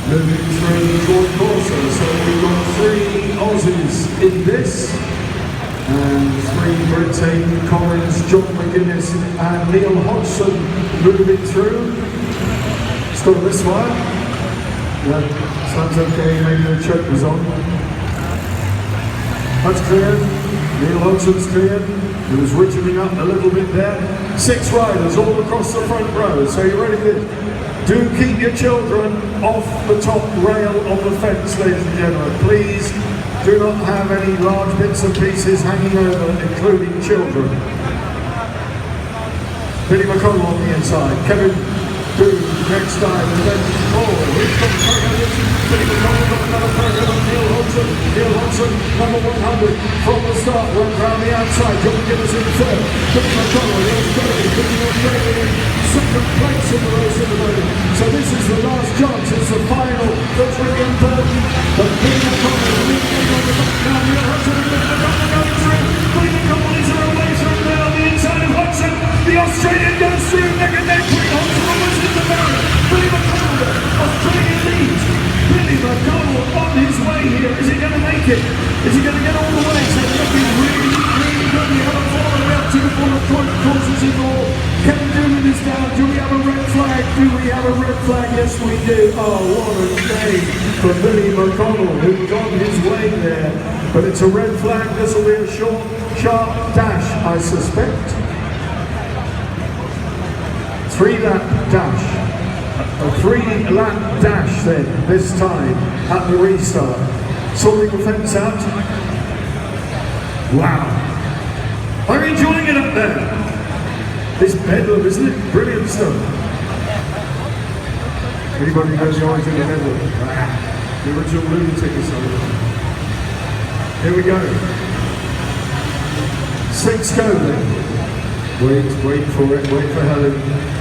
Moving through Troy Corsa, so we've got 3 Aussies in this, and 3 Brits, Hayden Collins, John McGuinness and Neil Hodgson moving through. Still this one. Yeah, sounds okay, maybe the choke was on. That's cleared. Neil Hodgson's cleared. He was ridging up a little bit there. 6 riders all across the front row, so you're ready to... Do keep your children off the top rail of the fence, ladies and gentlemen. Please do not have any large bits and pieces hanging over, including children. Billy McConnell on the inside. Kevin Boone next time. And then, here's Billy McConnell got another photo of Neil Hodgson. Neil Hodgson, number 100 from the start, went round the outside. John McGuinness in third. Billy McConnell, the Australian, Billy Australian, second place in the race at the moment. So this is the last chance. It's the final that's really important. But Billy McConnell is leading on the back now. Neil Hodgson and Billy McConnell going through. Billy McConnell is her way through now on the inside of Hodgson. The Australian goes through neck and neck. Billy Hodgson almost in the barrier. Billy McConnell, Australian leads. Billy McConnell on his way here. Is he going to make it? Is he going to get all the way? So looking really, really good. We haven't fallen out to the full of courses in all. Kevin Doolan is down. Do we have a red flag? Do we have a red flag? Yes, we do. Oh, what a day for Billy McConnell, who got his way there. But it's a red flag. This will be a short, sharp dash, I suspect. 3-lap dash. A 3-lap dash then, this time, at the restart. Sorting the fence out. Wow. I'm enjoying it up there. It's bedlam, isn't it? Brilliant stuff. Anybody knows the origin of bedlam? The original lunatic or something. Here we go. 6 go then. Wait for it, wait for Helen.